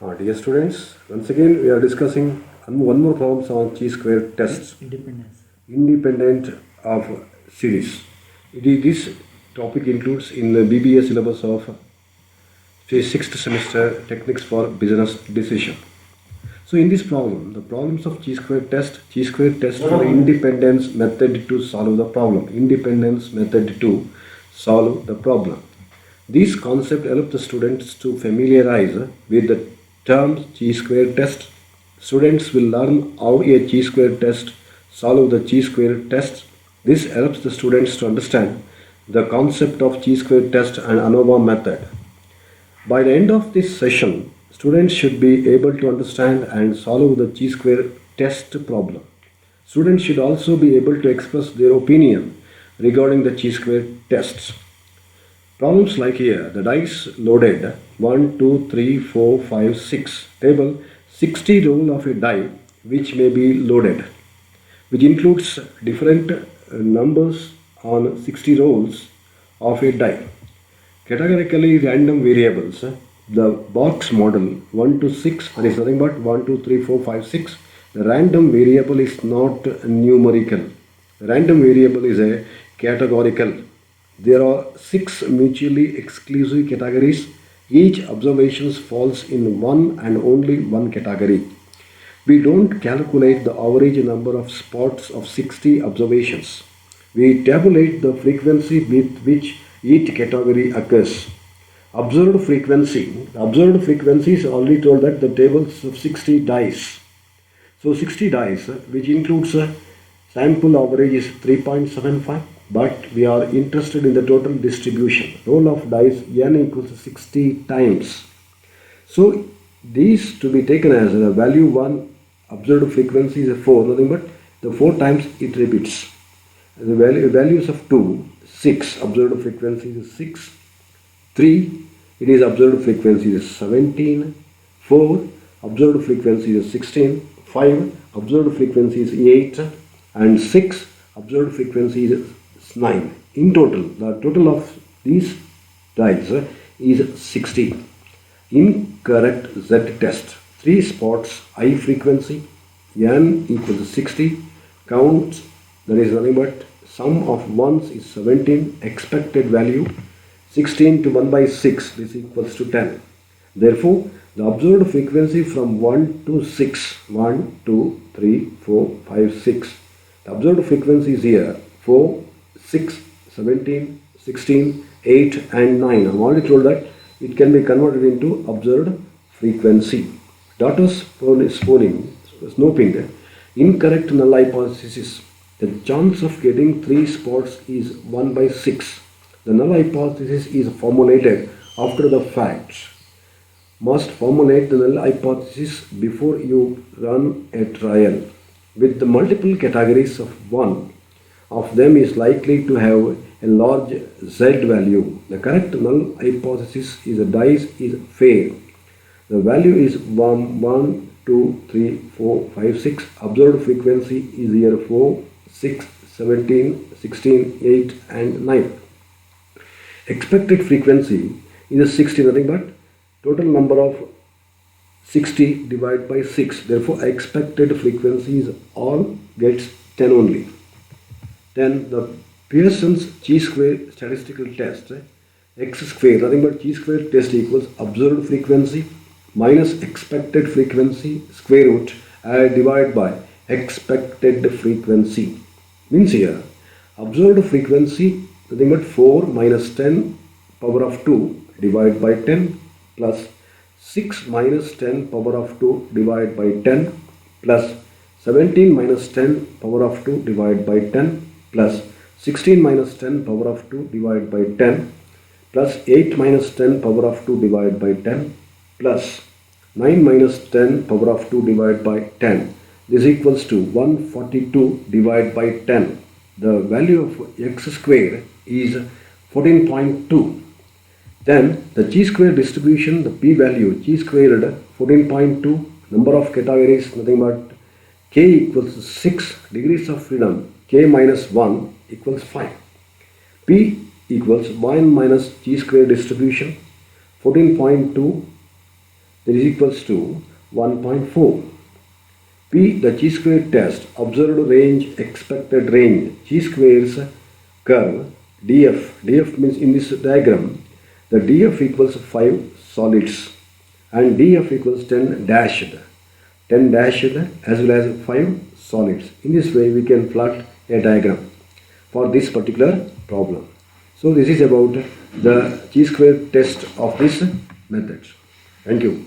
Dear students, once again we are discussing one more problem on chi-square tests Independence. independent of series. This topic includes in the BBA syllabus of say 6th semester techniques for business decision. So in this problem, the problems of chi-square test for the independence method to solve the problem. Independence method to solve the problem. These concepts help the students to familiarize with the term chi-square test. Students will learn how a chi-square test solve the chi-square test. This helps the students to understand the concept of chi-square test and ANOVA method. By the end of this session, students should be able to understand and solve the chi-square test problem. Students should also be able to express their opinion regarding the chi-square tests. Problems like here, the dice loaded 1, 2, 3, 4, 5, 6. Table 60 roll of a die which may be loaded, which includes different numbers on 60 rolls of a die. Categorically random variables, the box model 1 to 6, that is nothing but 1, 2, 3, 4, 5, 6. The random variable is not numerical. The random variable is a categorical. There are 6 mutually exclusive categories. Each observation falls in one and only one category. We don't calculate the average number of spots of 60 observations. We tabulate the frequency with which each category occurs. Observed frequency. The observed frequency is already told that the tables of 60 dice. So 60 dice, which includes a sample average is 3.75, but we are interested in the total distribution. Roll of dice n equals 60 times. So these to be taken as the value 1 observed frequency is 4, nothing but the 4 times it repeats. The values of 2, 6 observed frequency is 6, 3 it is observed frequency is 17, 4 observed frequency is 16, 5 observed frequency is 8, and 6 observed frequency is 9. In total, the total of these dice is 60. Incorrect Z test. 3 spots, high frequency, n equals 60, count, that is nothing but sum of ones is 17, expected value 16 to 1 by 6, this equals to 10. Therefore, the observed frequency from 1 to 6, 1, 2, 3, 4, 5, 6. The observed frequency is here 4, 6, 17, 16, 8 and 9. I am already told that it can be converted into observed frequency. Data snoping, incorrect null hypothesis. The chance of getting 3 spots is 1 by 6. The null hypothesis is formulated after the fact. Must formulate the null hypothesis before you run a trial. With the multiple categories of one of them is likely to have a large Z value. The correct null hypothesis is the dice is fair. The value is 1, 1, 2, 3, 4, 5, 6. Observed frequency is here 4, 6, 17, 16, 8 and 9. Expected frequency is 60, nothing but total number of 60 divided by 6. Therefore, expected frequency is all gets 10 only. Then the Pearson's chi-square statistical test, x square, nothing but chi-square test equals observed frequency minus expected frequency square root divided by expected frequency. Means here, observed frequency, nothing but 4 minus 10 power of 2 divided by 10 plus 6 minus 10 power of 2 divided by 10 plus 17 minus 10 power of 2 divided by 10 plus 16 minus 10 power of 2 divided by 10 plus 8 minus 10 power of 2 divided by 10 plus 9 minus 10 power of 2 divided by 10. This equals to 142 divided by 10. The value of x square is 14.2. Then the chi-square distribution, the p-value chi squared 14.2, number of categories nothing but k equals 6, degrees of freedom k minus 1 equals 5. P equals 1 minus chi square distribution 14.2 that is equals to 1.4. P, the chi-square test, observed range, expected range, chi-squares curve, df. Df means in this diagram, the df equals 5 solids and df equals 10 dashed. 10 dashed as well as 5 solids. In this way we can plot a diagram for this particular problem. So this is about the chi-square test of this method. Thank you.